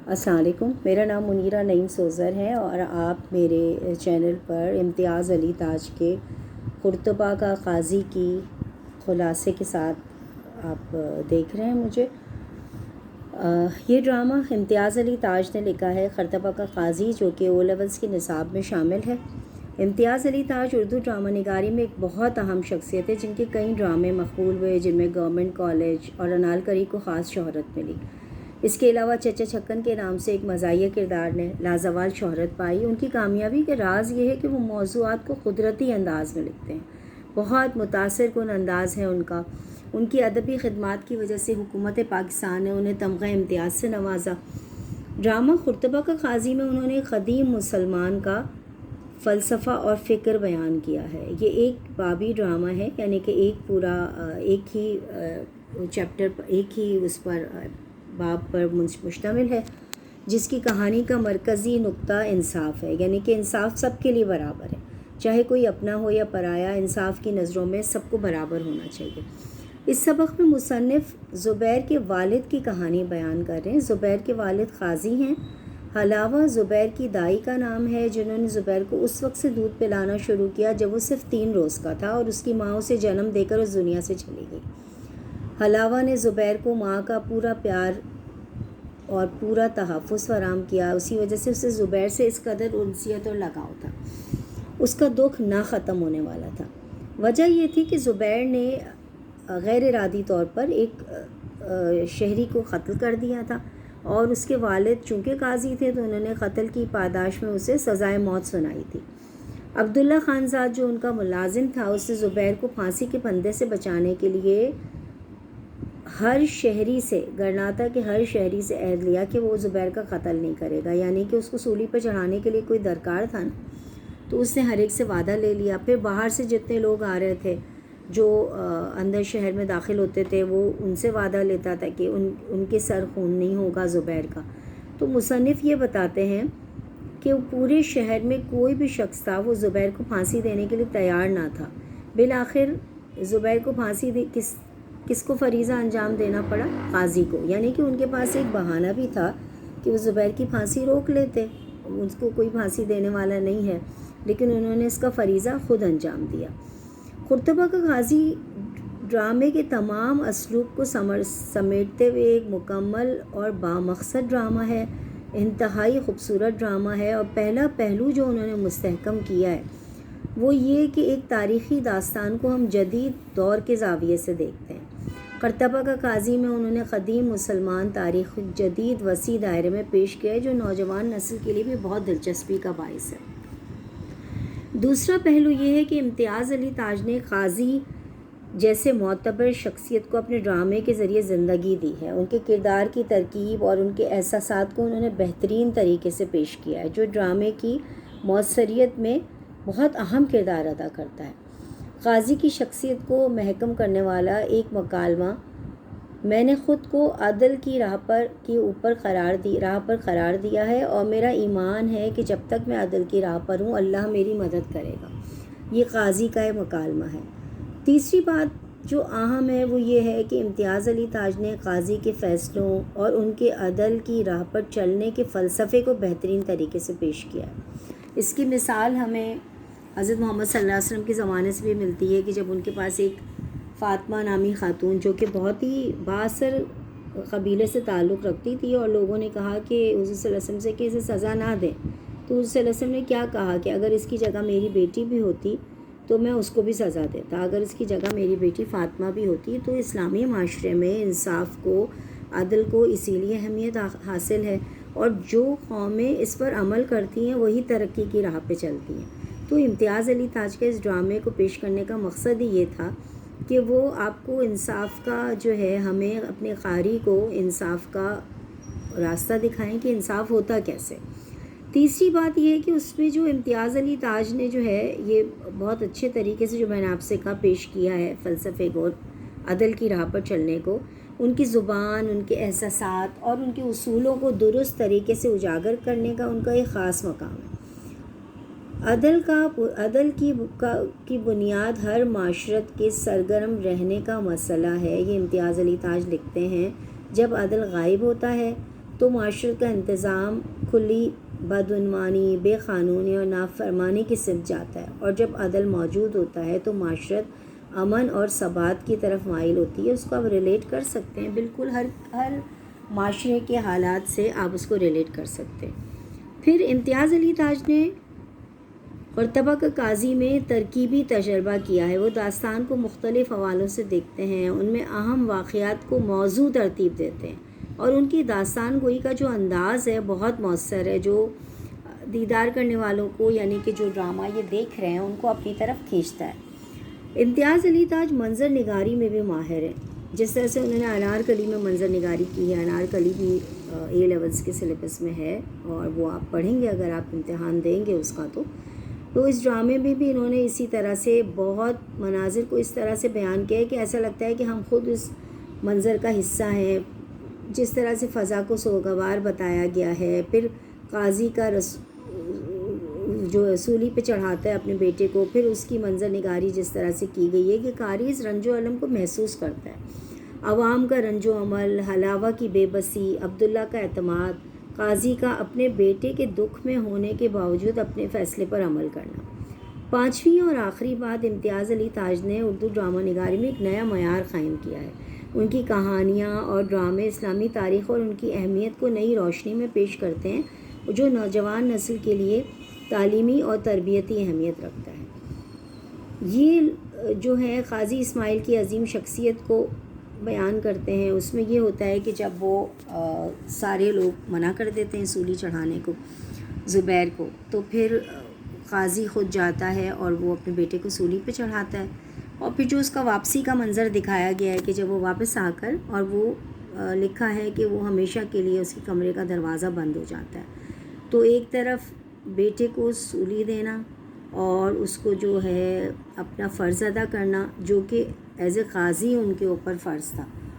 السلام علیکم، میرا نام منیرہ نعیم سوزر ہے اور آپ میرے چینل پر امتیاز علی تاج کے خرطبہ کا قاضی کی خلاصے کے ساتھ آپ دیکھ رہے ہیں مجھے۔ یہ ڈرامہ امتیاز علی تاج نے لکھا ہے، خرطبہ کا قاضی، جو کہ او لیولز کے نصاب میں شامل ہے۔ امتیاز علی تاج اردو ڈرامہ نگاری میں ایک بہت اہم شخصیت ہے، جن کے کئی ڈرامے مقبول ہوئے، جن میں گورنمنٹ کالج اور انالکری کو خاص شہرت ملی۔ اس کے علاوہ چچا چھکن کے نام سے ایک مزاحیہ کردار نے لازوال شہرت پائی۔ ان کی کامیابی کا راز یہ ہے کہ وہ موضوعات کو قدرتی انداز میں لکھتے ہیں، بہت متاثر کن انداز ہے ان کا۔ ان کی ادبی خدمات کی وجہ سے حکومت پاکستان نے انہیں تمغہ امتیاز سے نوازا۔ ڈرامہ خرطبہ کا قاضی میں انہوں نے قدیم مسلمان کا فلسفہ اور فکر بیان کیا ہے۔ یہ ایک بابی ڈرامہ ہے، یعنی کہ ایک ہی چیپٹر، ایک ہی اس پر باب پر مشتمل ہے، جس کی کہانی کا مرکزی نقطہ انصاف ہے، یعنی کہ انصاف سب کے لیے برابر ہے، چاہے کوئی اپنا ہو یا پرایا، انصاف کی نظروں میں سب کو برابر ہونا چاہیے۔ اس سبق میں مصنف زبیر کے والد کی کہانی بیان کر رہے ہیں۔ زبیر کے والد قاضی ہیں۔ حلاوہ زبیر کی دائی کا نام ہے، جنہوں نے زبیر کو اس وقت سے دودھ پلانا شروع کیا جب وہ صرف 3 روز کا تھا اور اس کی ماں اسے جنم دے کر اس دنیا سے چلی گئی۔ حلاوہ نے زبیر کو ماں کا پورا پیار اور پورا تحفظ فراہم کیا، اسی وجہ سے اسے زبیر سے اس قدر انسیت اور لگاؤ تھا۔ اس کا دکھ نہ ختم ہونے والا تھا۔ وجہ یہ تھی کہ زبیر نے غیر ارادی طور پر ایک شہری کو قتل کر دیا تھا، اور اس کے والد چونکہ قاضی تھے تو انہوں نے قتل کی پاداش میں اسے سزائے موت سنائی تھی۔ عبداللہ خانزاد جو ان کا ملازم تھا، اس نے زبیر کو پھانسی کے پھندے سے بچانے کے لیے گرناتا کے ہر شہری سے عہد لیا کہ وہ زبیر کا قتل نہیں کرے گا، یعنی کہ اس کو سولی پر چڑھانے کے لیے کوئی درکار تھا نا، تو اس نے ہر ایک سے وعدہ لے لیا۔ پھر باہر سے جتنے لوگ آ رہے تھے، جو اندر شہر میں داخل ہوتے تھے، وہ ان سے وعدہ لیتا تھا کہ ان کے سر خون نہیں ہوگا زبیر کا۔ تو مصنف یہ بتاتے ہیں کہ پورے شہر میں کوئی بھی شخص تھا، وہ زبیر کو پھانسی دینے کے لیے تیار نہ تھا۔ بالآخر زبیر کو پھانسی کس کو فریضہ انجام دینا پڑا؟ قاضی کو، یعنی کہ ان کے پاس ایک بہانہ بھی تھا کہ وہ زبیر کی پھانسی روک لیتے، اس کو کوئی پھانسی دینے والا نہیں ہے، لیکن انہوں نے اس کا فریضہ خود انجام دیا۔ خرطبہ کا قاضی ڈرامے کے تمام اسلوب کو سمیٹتے ہوئے ایک مکمل اور بامقصد ڈرامہ ہے، انتہائی خوبصورت ڈرامہ ہے، اور پہلا پہلو جو انہوں نے مستحکم کیا ہے وہ یہ کہ ایک تاریخی داستان کو ہم جدید دور کے زاویے سے دیکھتے ہیں۔ خرطبہ کا قاضی میں انہوں نے قدیم مسلمان تاریخ جدید وسیع دائرے میں پیش کیا ہے، جو نوجوان نسل کے لیے بھی بہت دلچسپی کا باعث ہے۔ دوسرا پہلو یہ ہے کہ امتیاز علی تاج نے قاضی جیسے معتبر شخصیت کو اپنے ڈرامے کے ذریعے زندگی دی ہے۔ ان کے کردار کی ترکیب اور ان کے احساسات کو انہوں نے بہترین طریقے سے پیش کیا ہے، جو ڈرامے کی موثریت میں بہت اہم کردار ادا کرتا ہے۔ قاضی کی شخصیت کو محکم کرنے والا ایک مکالمہ، میں نے خود کو عدل کی راہ پر قرار دیا ہے، اور میرا ایمان ہے کہ جب تک میں عدل کی راہ پر ہوں اللہ میری مدد کرے گا، یہ قاضی کا ایک مکالمہ ہے۔ تیسری بات جو اہم ہے وہ یہ ہے کہ امتیاز علی تاج نے قاضی کے فیصلوں اور ان کے عدل کی راہ پر چلنے کے فلسفے کو بہترین طریقے سے پیش کیا ہے۔ اس کی مثال ہمیں حضرت محمد صلی اللہ علیہ وسلم کے زمانے سے بھی ملتی ہے کہ جب ان کے پاس ایک فاطمہ نامی خاتون، جو کہ بہت ہی بااثر قبیلے سے تعلق رکھتی تھی، اور لوگوں نے کہا کہ حضور صلی اللہ علیہ وسلم سے کہ اسے سزا نہ دیں، تو حضور صلی اللہ علیہ وسلم نے کیا کہا کہ اگر اس کی جگہ میری بیٹی بھی ہوتی تو میں اس کو بھی سزا دیتا، اگر اس کی جگہ میری بیٹی فاطمہ بھی ہوتی۔ تو اسلامی معاشرے میں انصاف کو، عدل کو اسی لیے اہمیت حاصل ہے، اور جو قومیں اس پر عمل کرتی ہیں وہی ترقی کی راہ پہ چلتی ہیں۔ تو امتیاز علی تاج کے اس ڈرامے کو پیش کرنے کا مقصد ہی یہ تھا کہ وہ آپ کو انصاف کا جو ہے، ہمیں اپنے قاری کو انصاف کا راستہ دکھائیں کہ انصاف ہوتا کیسے۔ تیسری بات یہ ہے کہ اس میں جو امتیاز علی تاج نے جو ہے یہ بہت اچھے طریقے سے، جو میں نے آپ سے کہا، پیش کیا ہے فلسفے کو، عدل کی راہ پر چلنے کو، ان کی زبان، ان کے احساسات اور ان کے اصولوں کو درست طریقے سے اجاگر کرنے کا ان کا ایک خاص مقام ہے۔ عدل کی بنیاد ہر معاشرت کے سرگرم رہنے کا مسئلہ ہے۔ یہ امتیاز علی تاج لکھتے ہیں، جب عدل غائب ہوتا ہے تو معاشرت کا انتظام کھلی بدعنوانی، بے قانونی اور نافرمانی کی سمت جاتا ہے، اور جب عدل موجود ہوتا ہے تو معاشرت امن اور ثبات کی طرف مائل ہوتی ہے۔ اس کو آپ ریلیٹ کر سکتے ہیں، بالکل ہر معاشرے کے حالات سے آپ اس کو ریلیٹ کر سکتے ہیں۔ پھر امتیاز علی تاج نے قرطبہ کا قاضی میں ترکیبی تجربہ کیا ہے۔ وہ داستان کو مختلف حوالوں سے دیکھتے ہیں، ان میں اہم واقعات کو موضوع ترتیب دیتے ہیں، اور ان کی داستان گوئی کا جو انداز ہے بہت مؤثر ہے، جو دیدار کرنے والوں کو، یعنی کہ جو ڈرامہ یہ دیکھ رہے ہیں، ان کو اپنی طرف کھینچتا ہے۔ امتیاز علی تاج منظر نگاری میں بھی ماہر ہے، جس طرح سے انہوں نے انارکلی میں منظر نگاری کی ہے۔ انارکلی بھی اے لیولس کے سلیبس میں ہے، اور وہ آپ پڑھیں گے اگر آپ امتحان دیں گے اس کا تو اس ڈرامے میں بھی انہوں نے اسی طرح سے بہت مناظر کو اس طرح سے بیان کیا ہے کہ ایسا لگتا ہے کہ ہم خود اس منظر کا حصہ ہیں۔ جس طرح سے فضا کو سوگوار بتایا گیا ہے، پھر قاضی کا جو سولی پہ چڑھاتا ہے اپنے بیٹے کو، پھر اس کی منظر نگاری جس طرح سے کی گئی ہے کہ قاری اس رنج و الم کو محسوس کرتا ہے۔ عوام کا رنج و عمل، حلاوہ کی بے بسی، عبداللہ کا اعتماد، قاضی کا اپنے بیٹے کے دکھ میں ہونے کے باوجود اپنے فیصلے پر عمل کرنا۔ پانچویں اور آخری بات، امتیاز علی تاج نے اردو ڈرامہ نگاری میں ایک نیا معیار قائم کیا ہے۔ ان کی کہانیاں اور ڈرامے اسلامی تاریخ اور ان کی اہمیت کو نئی روشنی میں پیش کرتے ہیں، جو نوجوان نسل کے لیے تعلیمی اور تربیتی اہمیت رکھتا ہے۔ یہ جو ہے قاضی اسماعیل کی عظیم شخصیت کو بیان کرتے ہیں۔ اس میں یہ ہوتا ہے کہ جب وہ سارے لوگ منع کر دیتے ہیں سولی چڑھانے کو زبیر کو، تو پھر قاضی خود جاتا ہے اور وہ اپنے بیٹے کو سولی پہ چڑھاتا ہے، اور پھر جو اس کا واپسی کا منظر دکھایا گیا ہے کہ جب وہ واپس آ کر، اور وہ لکھا ہے کہ وہ ہمیشہ کے لیے اس کے کمرے کا دروازہ بند ہو جاتا ہے۔ تو ایک طرف بیٹے کو سولی دینا اور اس کو جو ہے اپنا فرض ادا کرنا، جو کہ ایز اے قاضی ان کے اوپر فرض تھا،